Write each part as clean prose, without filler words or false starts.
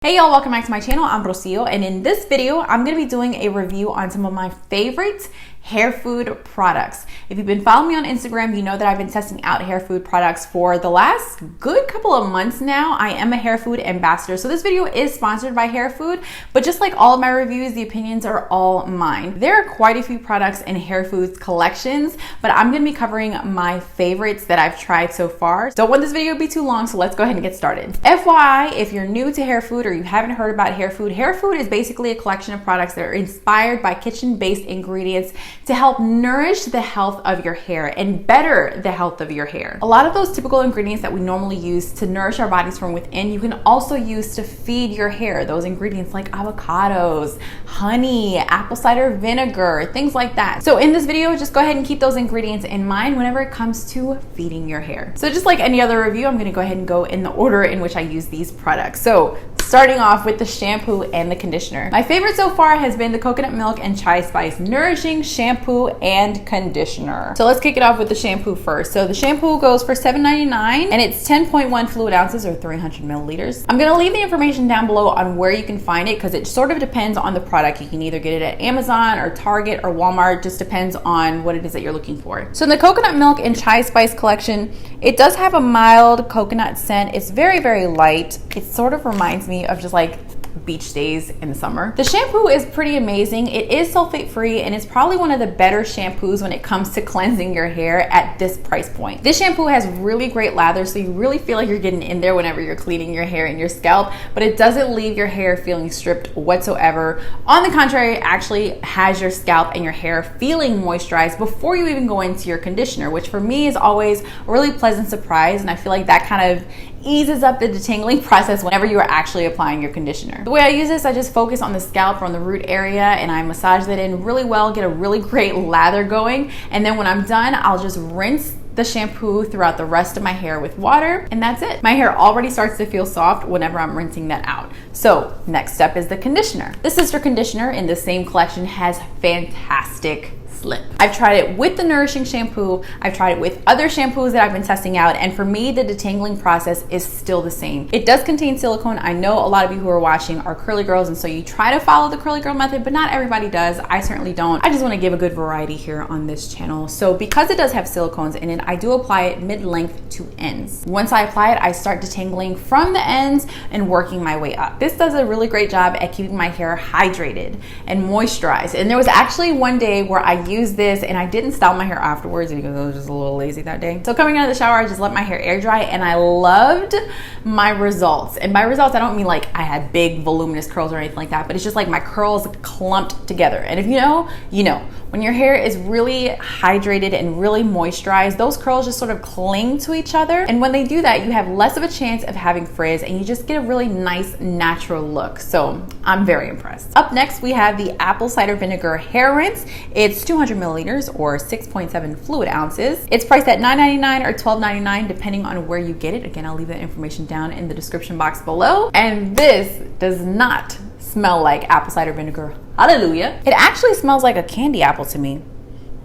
Hey y'all, welcome back to my channel. I'm Rocio, and in this video, I'm gonna be doing a review on some of my favorite hair food products. If you've been following me on Instagram, you know that I've been testing out hair food products for the last good couple of months now. I am a hair food ambassador, so this video is sponsored by hair food, but just like all of my reviews, the opinions are all mine. There are quite a few products in hair foods collections, but I'm gonna be covering my favorites that I've tried so far. Don't want this video to be too long, so let's go ahead and get started. FYI, if you're new to hair food or you haven't heard about hair food is basically a collection of products that are inspired by kitchen-based ingredients to help nourish the health of your hair and better the health of your hair. A lot of those typical ingredients that we normally use to nourish our bodies from within, you can also use to feed your hair. Those ingredients like avocados, honey, apple cider vinegar, things like that. So in this video, just go ahead and keep those ingredients in mind whenever it comes to feeding your hair. So just like any other review, I'm gonna go ahead and go in the order in which I use these products. So starting off with the shampoo and the conditioner. My favorite so far has been the coconut milk and chai spice nourishing shampoo and conditioner. So let's kick it off with the shampoo first. So the shampoo goes for $7.99 and it's 10.1 fluid ounces or 300 milliliters. I'm gonna leave the information down below on where you can find it because it sort of depends on the product. You can either get it at Amazon or Target or Walmart, just depends on what it is that you're looking for. So in the coconut milk and chai spice collection, it does have a mild coconut scent. It's very, very light. It sort of reminds me of just like beach days in the summer. The shampoo is pretty amazing. It is sulfate free and it's probably one of the better shampoos when it comes to cleansing your hair at this price point. This shampoo has really great lather, so you really feel like you're getting in there whenever you're cleaning your hair and your scalp, but it doesn't leave your hair feeling stripped whatsoever. On the contrary, it actually has your scalp and your hair feeling moisturized before you even go into your conditioner, which for me is always a really pleasant surprise, and I feel like that kind of eases up the detangling process whenever you are actually applying your conditioner. The way I use this, I just focus on the scalp or on the root area and I massage that in really well, get a really great lather going, and then when I'm done, I'll just rinse the shampoo throughout the rest of my hair with water, and that's it. My hair already starts to feel soft whenever I'm rinsing that out. So next step is the conditioner. The sister conditioner in the same collection has fantastic slip. I've tried it with the Nourishing shampoo. I've tried it with other shampoos that I've been testing out, and for me, the detangling process is still the same. It does contain silicone. I know a lot of you who are watching are curly girls, and so you try to follow the curly girl method, but not everybody does. I certainly don't. I just want to give a good variety here on this channel. So because it does have silicones in it, I do apply it mid-length to ends. Once I apply it, I start detangling from the ends and working my way up. This does a really great job at keeping my hair hydrated and moisturized. And there was actually one day where I used this and I didn't style my hair afterwards because I was just a little lazy that day. So coming out of the shower, I just let my hair air dry and I loved my results. And by results, I don't mean like I had big voluminous curls or anything like that, but it's just like my curls clumped together. And if you know, you know. When your hair is really hydrated and really moisturized, those curls just sort of cling to each other. And when they do that, you have less of a chance of having frizz and you just get a really nice natural look. So I'm very impressed. Up next, we have the apple cider vinegar hair rinse. It's 200 milliliters or 6.7 fluid ounces. It's priced at $9.99 or $12.99 depending on where you get it. Again, I'll leave that information down in the description box below. And this does not smell like apple cider vinegar. Hallelujah. It actually smells like a candy apple to me.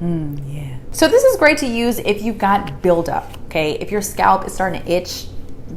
Yeah. So this is great to use if you've got buildup, okay? If your scalp is starting to itch,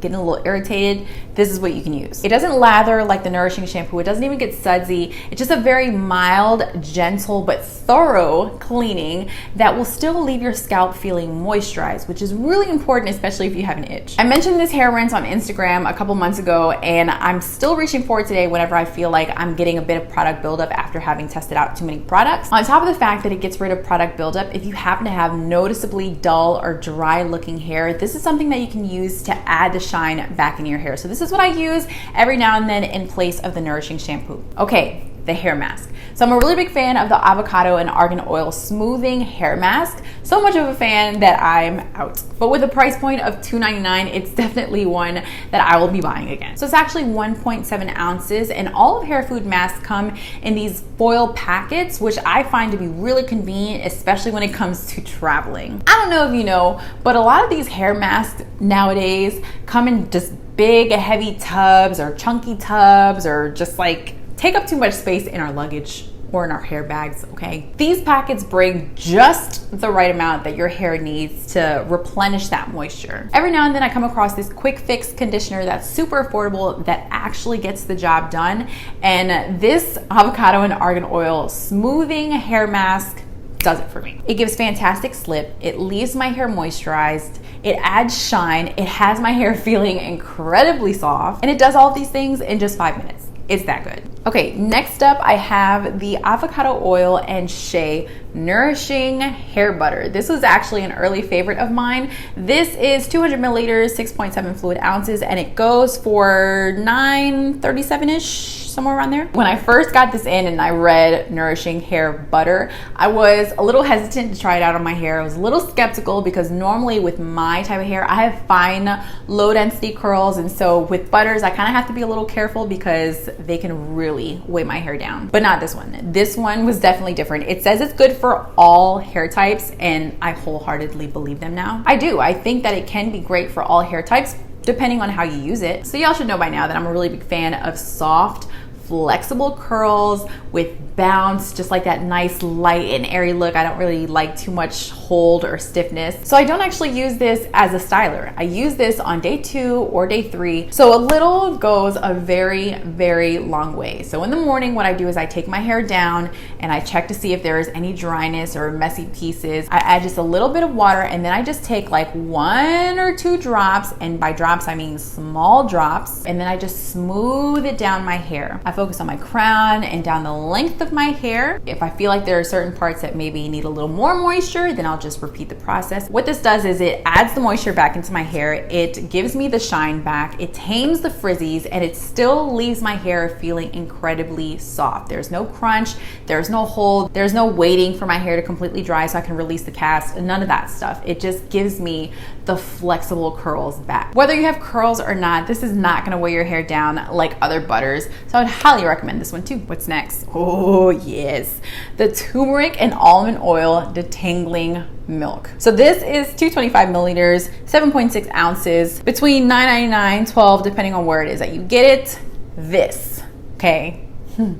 getting a little irritated, this is what you can use. It doesn't lather like the Nourishing shampoo. It doesn't even get sudsy. It's just a very mild, gentle, but thorough cleaning that will still leave your scalp feeling moisturized, which is really important, especially if you have an itch. I mentioned this hair rinse on Instagram a couple months ago, and I'm still reaching for it today whenever I feel like I'm getting a bit of product buildup after having tested out too many products. On top of the fact that it gets rid of product buildup, if you happen to have noticeably dull or dry looking hair, this is something that you can use to add the shine back in your hair. So this is what I use every now and then in place of the Nourishing shampoo. Okay, the hair mask. So I'm a really big fan of the Avocado and Argan oil smoothing hair mask. So much of a fan that I'm out. But with a price point of $2.99, it's definitely one that I will be buying again. So it's actually 1.7 ounces, and all of hair food masks come in these foil packets, which I find to be really convenient, especially when it comes to traveling. I don't know if you know, but a lot of these hair masks nowadays come in just big, heavy tubs or chunky tubs, or just like take up too much space in our luggage or in our hair bags, okay? These packets bring just the right amount that your hair needs to replenish that moisture. Every now and then I come across this quick fix conditioner that's super affordable that actually gets the job done. And this avocado and argan oil smoothing hair mask does it for me. It gives fantastic slip. It leaves my hair moisturized. It adds shine. It has my hair feeling incredibly soft. And it does all of these things in just 5 minutes. It's that good. Okay, next up I have the avocado oil and Shea Nourishing Hair Butter. This was actually an early favorite of mine. This is 200 milliliters, 6.7 fluid ounces, and it goes for $9.37-ish, somewhere around there. When I first got this in and I read Nourishing Hair Butter, I was a little hesitant to try it out on my hair. I was a little skeptical because normally with my type of hair, I have fine, low density curls. And so with butters, I kind of have to be a little careful because they can really weigh my hair down. But not this one. This one was definitely different. It says it's good for all hair types, and I wholeheartedly believe them now. I do. I think that it can be great for all hair types depending on how you use it. So y'all should know by now that I'm a really big fan of soft, flexible curls with bounce, just like that nice light and airy look. I don't really like too much hold or stiffness. So I don't actually use this as a styler. I use this on day 2 or day 3. So a little goes a very, very long way. So in the morning, what I do is I take my hair down and I check to see if there is any dryness or messy pieces. I add just a little bit of water, and then I just take like 1 or 2 drops, and by drops I mean small drops, and then I just smooth it down my hair. I focus on my crown and down the length of my hair. If I feel like there are certain parts that maybe need a little more moisture, then I'll just repeat the process. What this does is it adds the moisture back into my hair. It gives me the shine back. It tames the frizzies, and it still leaves my hair feeling incredibly soft. There's no crunch, there's no hold, there's no waiting for my hair to completely dry so I can release the cast, none of that stuff. It just gives me the flexible curls back. Whether you have curls or not, this is not gonna weigh your hair down like other butters. So I would highly recommend this one too. What's next? Oh yes, the turmeric and almond oil detangling milk. So this is 225 milliliters, 7.6 ounces, between $9.99, $12, depending on where it is that you get it. This, okay?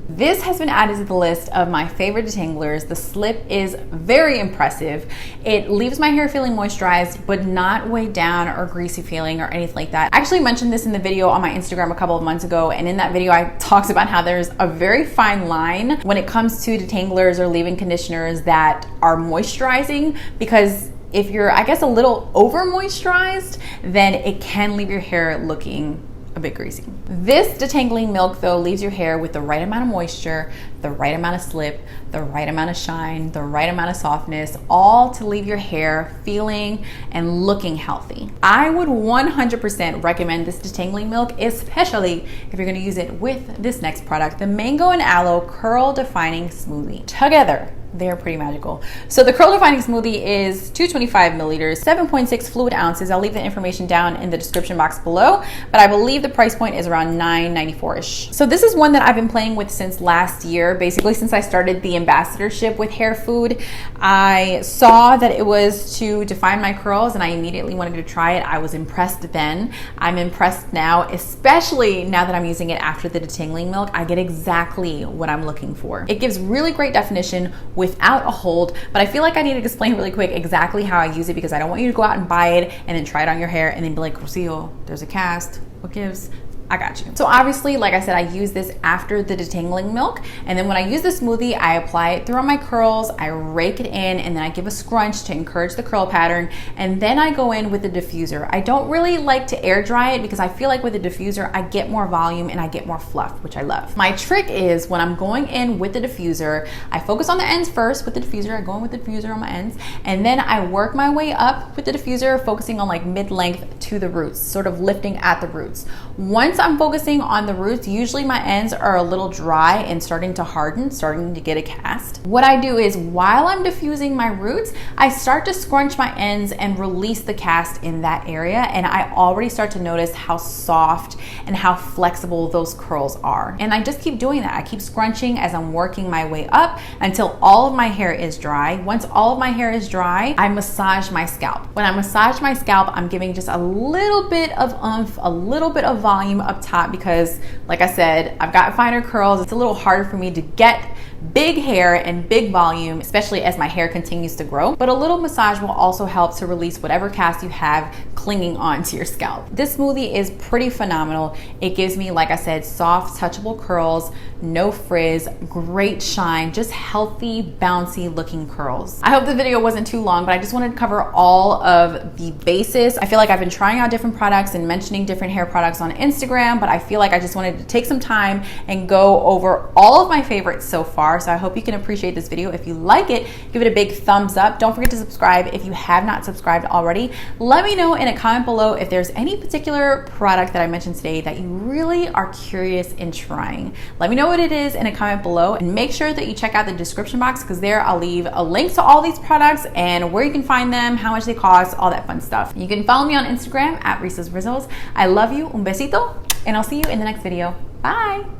This has been added to the list of my favorite detanglers. The slip is very impressive. It leaves my hair feeling moisturized, but not weighed down or greasy feeling or anything like that. I actually mentioned this in the video on my Instagram a couple of months ago, and in that video I talked about how there's a very fine line when it comes to detanglers or leave-in conditioners that are moisturizing, because if you're, I guess, a little over moisturized, then it can leave your hair looking a bit greasy. This detangling milk though leaves your hair with the right amount of moisture, the right amount of slip, the right amount of shine, the right amount of softness, all to leave your hair feeling and looking healthy. I would 100% recommend this detangling milk, especially if you're going to use it with this next product, the Mango and Aloe Curl Defining Smoothie. Together, they're pretty magical. So the Curl Defining Smoothie is 225 milliliters, 7.6 fluid ounces. I'll leave the information down in the description box below, but I believe the price point is around $9.94-ish. So this is one that I've been playing with since last year, basically since I started the ambassadorship with Hair Food. I saw that it was to define my curls and I immediately wanted to try it. I was impressed then. I'm impressed now, especially now that I'm using it after the detangling milk. I get exactly what I'm looking for. It gives really great definition without a hold, but I feel like I need to explain really quick exactly how I use it, because I don't want you to go out and buy it and then try it on your hair and then be like, Rocio, there's a cast, what gives? I got you. So obviously, like I said, I use this after the detangling milk, and then when I use the smoothie, I apply it through on my curls, I rake it in, and then I give a scrunch to encourage the curl pattern, and then I go in with the diffuser. I don't really like to air dry it because I feel like with the diffuser, I get more volume and I get more fluff, which I love. My trick is when I'm going in with the diffuser, I focus on the ends first with the diffuser. I go in with the diffuser on my ends, and then I work my way up with the diffuser, focusing on like mid-length to the roots, sort of lifting at the roots. Once I'm focusing on the roots, usually my ends are a little dry and starting to harden, starting to get a cast. What I do is while I'm diffusing my roots, I start to scrunch my ends and release the cast in that area, and I already start to notice how soft and how flexible those curls are. And I just keep doing that. I keep scrunching as I'm working my way up until all of my hair is dry. Once all of my hair is dry, I massage my scalp. When I massage my scalp, I'm giving just a little bit of oomph, a little bit of volume up top, because like I said, I've got finer curls. It's a little harder for me to get big hair and big volume, especially as my hair continues to grow. But a little massage will also help to release whatever cast you have clinging onto your scalp. This smoothie is pretty phenomenal. It gives me, like I said, soft, touchable curls, no frizz, great shine, just healthy, bouncy looking curls. I hope the video wasn't too long, but I just wanted to cover all of the bases. I feel like I've been trying out different products and mentioning different hair products on Instagram, but I feel like I just wanted to take some time and go over all of my favorites so far. So I hope you can appreciate this video. If you like it, give it a big thumbs up. Don't forget to subscribe if you have not subscribed already. Let me know in a comment below if there's any particular product that I mentioned today that you really are curious in trying. Let me know what it is in a comment below, and make sure that you check out the description box, because there I'll leave a link to all these products and where you can find them, how much they cost, all that fun stuff. You can follow me on Instagram at Risa's Rizzles. I love you, un besito, and I'll see you in the next video. Bye.